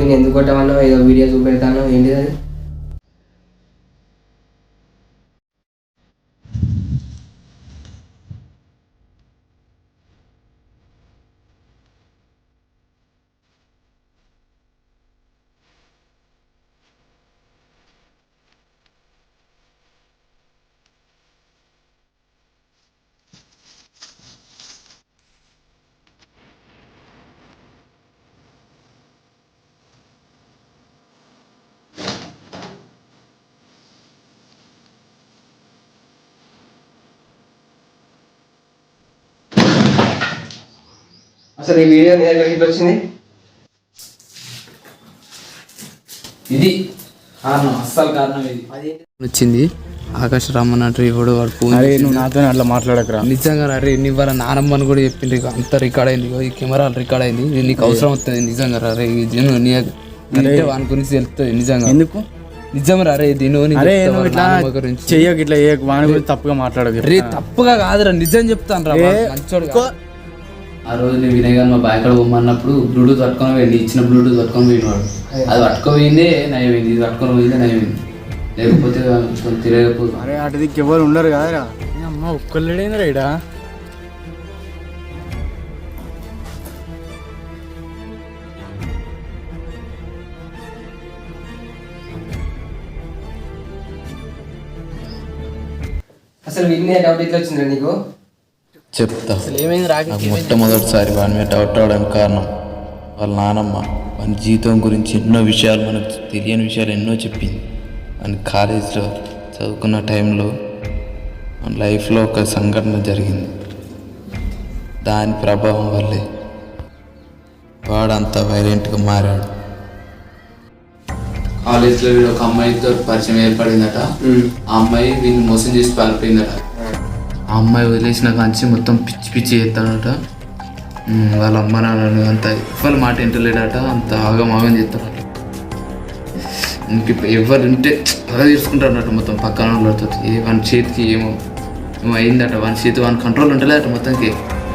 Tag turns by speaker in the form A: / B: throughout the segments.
A: వీళ్ళు ఎందుకు కొట్టామన్నా ఏదో వీడియో చూపెడతాను ఏంటి అది. అసలు ఈ వీడియో ఎట్లా వచ్చింది?
B: ఇది కారణం, అస్సలు కారణం ఇది. అది వచ్చింది ఆకాశ రమ్మన్నట్టు ఇప్పుడు వాడు ఫోన్.
C: అరే నువ్వు నాతో అట్లా మాట్లాడకరా.
B: నిజంగా అరే నీ వాళ్ళ నానమ్మని కూడా చెప్పింది, అంత రికార్డ్ అయింది, ఈ కెమెరాలు రికార్డ్ అయింది, నీకు అవసరం వస్తుంది నిజంగా. రే వాని గురించి తెలుస్తుంది నిజంగా.
C: ఎందుకు
B: నిజం రే దీని
C: గురించి చెయ్యకు, ఇట్లా వాని గురించి తప్పుగా మాట్లాడదు.
B: రే తప్పుగా కాదురా, నిజం చెప్తాను రా. మంచోడు. ఆ రోజు నేను వినయ్ గారు మా బాయ్ కాడ పోమన్నప్పుడు బ్లూటూత్ పట్టుకొని పోయింది, ఇచ్చిన బ్లూటూత్ పట్టుకొని పోయినవాడు. అది పట్టుకోపోయిందే నయమైంది, ఇది పట్టుకొని పోయిందే నయమైంది, లేకపోతే తిరగకపోతే.
C: అరే అటుది ఎవరు ఉండరు కదరా. అమ్మ ఒక్కళ్ళేనా రైడా?
A: అసలు వీళ్ళని డౌట్ ఎట్లా వచ్చిందా నీకు?
D: చెప్తా.
B: ఏమైంది
D: నాకు మొట్టమొదటిసారి వాని మీద డౌట్ అవడానికి కారణం వాళ్ళ నానమ్మ. వాని జీవితం గురించి ఎన్నో విషయాలు, మనకు తెలియని విషయాలు ఎన్నో చెప్పింది. వాని కాలేజీలో చదువుకున్న టైంలో మన లైఫ్లో ఒక సంఘటన జరిగింది. దాని ప్రభావం వల్లే వాడు అంత వైలెంట్గా మారాడు. కాలేజ్లో వీడు ఒక అమ్మాయితో పరిచయం ఏర్పడిందట. ఆ అమ్మాయి వీడిని మోసం చేసి పారిపోయిందట. ఆ అమ్మాయి వదిలేసిన కాంచి మొత్తం పిచ్చి పిచ్చి చేస్తాడట. వాళ్ళ అమ్మ నాన్న అంత ఎవరి మాట వింటలేడట, అంత ఆగమాగం చేస్తాడట. ఇంక ఎవరు ఉంటే అలా తీసుకుంటాడట మొత్తం పక్కన వాళ్ళతో. వాని చేతికి ఏమో అయిందట, వాని చేతి వాని కంట్రోల్ ఉంటలేదట మొత్తానికి.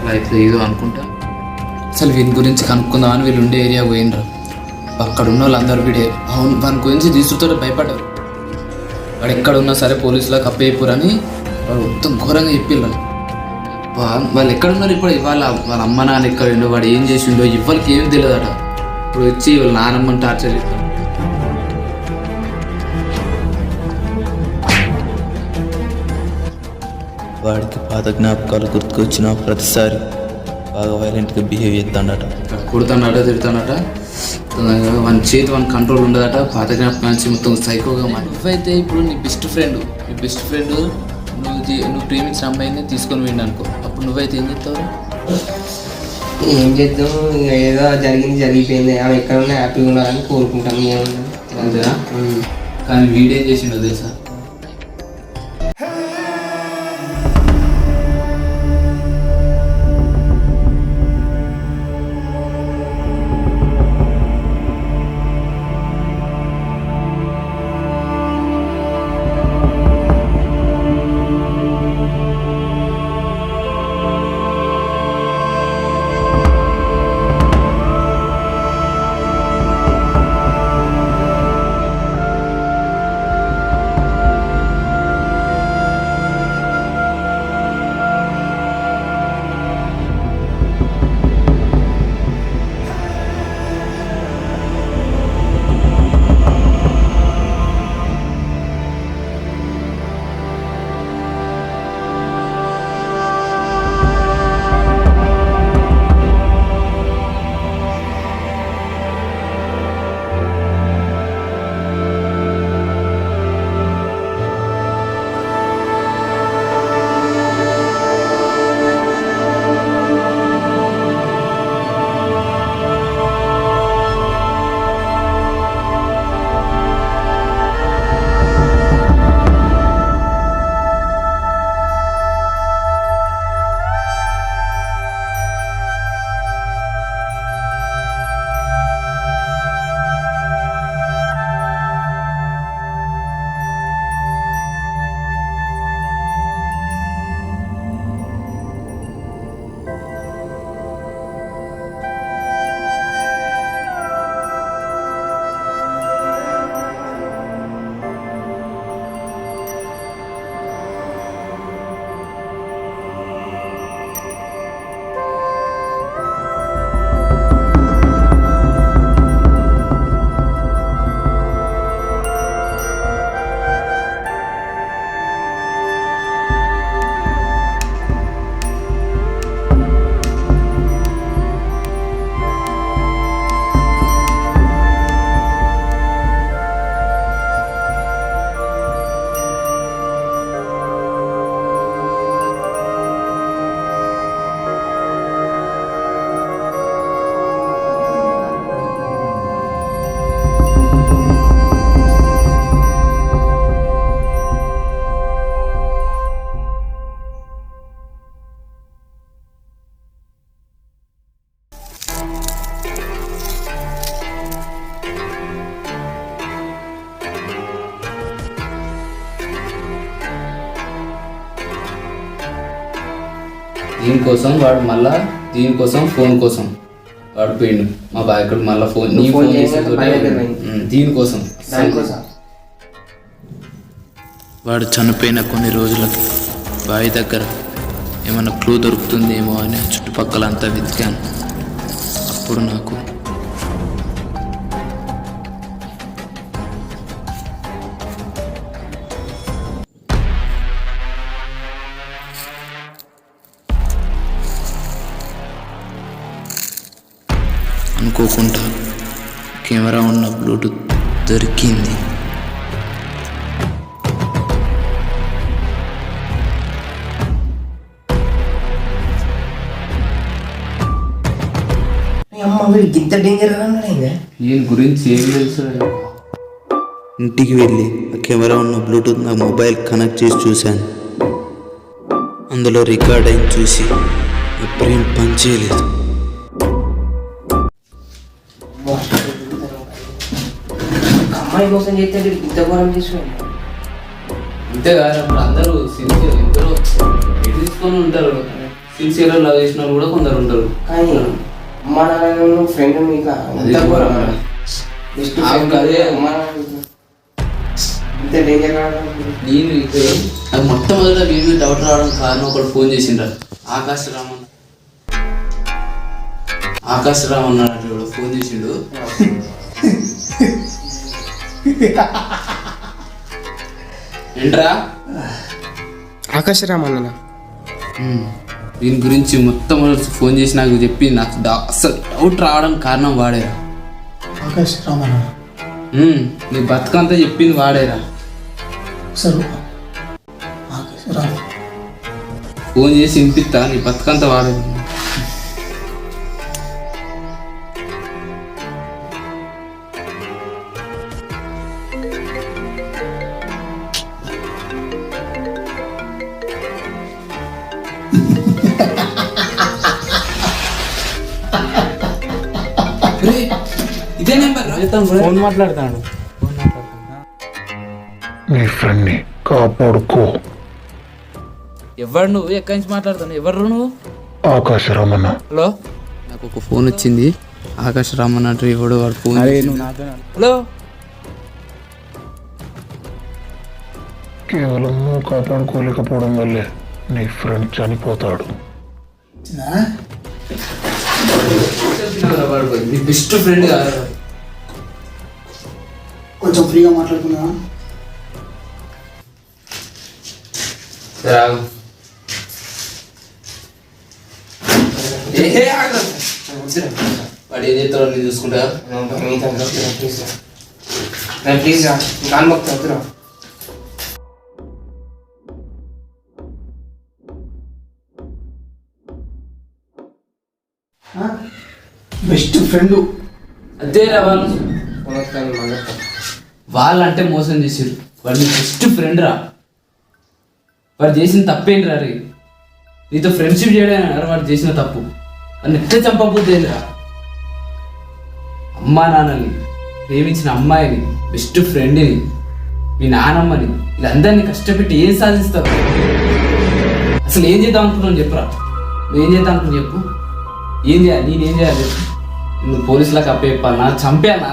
D: లైఫ్ ఏదో అనుకుంటా. అసలు వీని గురించి కనుక్కుందామని వీళ్ళు ఉండే ఏరియా పోయినరా. అక్కడ ఉన్న వాళ్ళందరూ వీడే అవును వాని గురించి తీసుకుంటే భయపడ్డారు. వాడు ఎక్కడ ఉన్నా సరే పోలీసులకు అప్పయిపోరని వాడు మొత్తం ఘోరంగా చెప్పిళ్ళు. వాళ్ళు ఎక్కడున్నారు ఇప్పుడు, వాళ్ళ అమ్మ నాన్న ఎక్కడుండో, వాడు ఏం చేసిండో ఇవ్వరికి ఏం తెలియదట. ఇప్పుడు వచ్చి వాళ్ళ నానమ్మని టార్చర్ చేస్తాడు. వాడికి పాత జ్ఞాపకాలు గుర్తుకొచ్చిన ప్రతిసారి బాగా వైలెంట్గా బిహేవ్ చేస్తాడట, కుడుతాడట, తిడతాడట. వన్ చేతి వన్ కంట్రోల్ ఉండదట. పాత జ్ఞాపకాలు మొత్తం సైకోగా మాట. నువ్వైతే ఇప్పుడు నీ బెస్ట్ ఫ్రెండ్ నువ్వు ప్రేమించిన అమ్మాయిని తీసుకొని పోయింది అనుకో, అప్పుడు నువ్వైతే ఏం చెప్తావు?
A: ఏం చేద్దాం, ఏదో జరిగింది జరిగిపోయింది, ఆమె ఎక్కడున్నా హ్యాపీగా ఉండాలని కోరుకుంటాం.
B: అంతేనా? కానీ వీడేం చేసిండో తెలుసా? దీనికోసం వాడు మళ్ళా దీనికోసం ఫోన్ కోసం వాడు పోయిండు మా బాయకుడు మళ్ళీ ఫోన్ నీ
A: ఫోన్
B: ఫోన్
A: చేయగానే
B: చేసి
A: బాయ్ దగ్గర పోయిండు.
B: దీనికోసం
A: దానికోసం
D: వాడు చనిపోయిన కొన్ని రోజులకి బావి దగ్గర ఏమైనా క్లూ దొరుకుతుందేమో అని చుట్టుపక్కలంతా వెతికాను. అప్పుడు నాకు అనుకోకుండా కెమెరా ఉన్న బ్లూటూత్ దొరికింది.
A: అమ్మ వీడికి ఇంత డేంజర్ అన్నాడు
B: దీని గురించి ఏం తెలుసు
E: ఇంటికి వెళ్ళి ఆ కెమెరా ఉన్న బ్లూటూత్ నా మొబైల్ కనెక్ట్ చేసి చూశాను. అందులో రికార్డ్ అయింది చూసి నా బ్రెయిన్ పనిచేయలేదు.
A: అమ్మాయి కోసం చేస్తే వీడికి ఇంత ఘోరం చేస్తున్నాడు.
B: అంతేకాదు అప్పుడు అందరూ సిన్సియర్ ఎందరో ఎటు తీసుకొని ఉంటారు. సిన్సియర్ లవ్ చేసిన వాళ్ళు కూడా కొందరు ఉంటారు.
A: కానీ అమ్మ నాన్న ఫ్రెండ్ ఇట్లా ఇంత ఘోరం బెస్ట్ ఫ్రెండ్
B: అదే.
A: అమ్మ నాన్న ఇంత డేంజర్ కాదు.
B: నేను నాకు మొట్టమొదట వీడి డౌట్ రావడం కారణం ఒకడు ఫోన్ చేసిండ్రు ఆకాశ్ రామ్ అన్నాడు వాడు ఫోన్ చేసిండు. ఏంట్రా
A: ఆకాశరామ్ అన్న
B: దీని గురించి మొత్తం ఫోన్ చేసి నాకు చెప్పి నాకు అసలు డౌట్ రావడం కారణం వాడేరా.
F: ఆకాశ్ రామన్న
B: నీ బతుకంతా చెప్పింది వాడేరా.
F: సరే ఆకాశ్ రామ్
B: ఫోన్ చేసి వినిపిస్తా నీ బతుకంతా వాడేది. ఇదే నెంబర్
C: ఫోన్ మాట్లాడతాడు.
F: నీ ఫ్రెండ్ని కాపాడుకో.
B: ఎవరు నువ్వు ఎక్కడి నుంచి మాట్లాడుతున్నావు? ఎవరు నువ్వు?
F: ఆకాశ రామన్న.
B: హలో నాకు ఒక ఫోన్ వచ్చింది. ఆకాశ్ రామన్ అంటే ఎవడు వాడు ఫోన్
C: అరే
B: చేసిండు.
C: నువ్వు నాతో
B: హలో
F: కేవలం నువ్వు కాపాడుకోలేకపోవడం వల్లే నీ ఫ్రెండ్ చనిపోతాడు.
B: నీ బెస్ట్ ఫ్రెండ్ కాదు.
F: కొంచెం ఫ్రీగా మాట్లాడుకున్నా.
B: రాగు వాడు ఏం చేస్తాడో నేను చూసుకుంటా.
A: ప్లీజ్ రా కాన్ మొక్క వద్దురా.
F: బెస్ట్ ఫ్రెండ్
B: అదేరా వాళ్ళంటే మోసం చేసారు. వాడు నీ బెస్ట్ ఫ్రెండ్ రా. వాడు చేసిన తప్పేంటిరా రే? నీతో ఫ్రెండ్షిప్ చేయడం వాడు చేసిన తప్పు. వాడిని ఎట్లా చంపబోద్దేంద్రా? అమ్మా నాన్నని ప్రేమించిన అమ్మాయిని బెస్ట్ ఫ్రెండ్ని మీ నానమ్మని వీళ్ళందరినీ కష్టపెట్టి ఏం సాధిస్తారు? అసలు ఏం చేద్దాం అనుకున్నావు చెప్పురా. నువ్వేం చేద్దాం అనుకుని చెప్పు. ఏం చేయాలి? నేనేం చేయాలి? నువ్వు పోలీసులకు అప్పచెప్పాలనా? చంపేయాలనా?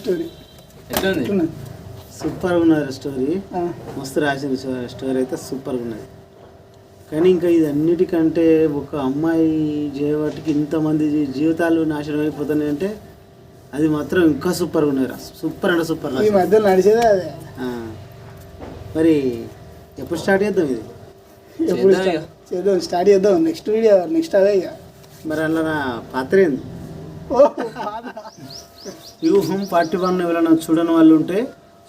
G: స్టోరీ
B: ఎట్లుంది
H: సూపర్గా ఉన్నది స్టోరీ, మస్తు రాసిన స్టోరీ అయితే సూపర్గా ఉన్నది. కానీ ఇంకా ఇది అన్నిటికంటే ఒక అమ్మాయి చేయబట్టికి ఇంతమంది జీవితాలు నాశనం అయిపోతున్నాయి అంటే అది మాత్రం ఇంకా సూపర్గా ఉన్నది. సూపర్ అంటే సూపర్.
G: ఈ మధ్యలో నడిచేదే అదే.
H: మరి ఎప్పుడు స్టార్ట్ చేద్దాం ఇది?
G: ఎప్పుడు చేద్దాం, స్టార్ట్ చేద్దాం. నెక్స్ట్ వీడియో నెక్స్ట్ అదే ఇక.
H: మరి అందులో నా పాత్ర ఏంది? వ్యూహం 41 ఎవరైనా చూడని వాళ్ళు ఉంటే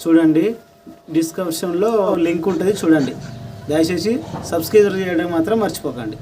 H: చూడండి, డిస్క్రిప్షన్లో లింక్ ఉంటుంది చూడండి. దయచేసి సబ్స్క్రైబ్ చేయడం మాత్రం మర్చిపోకండి.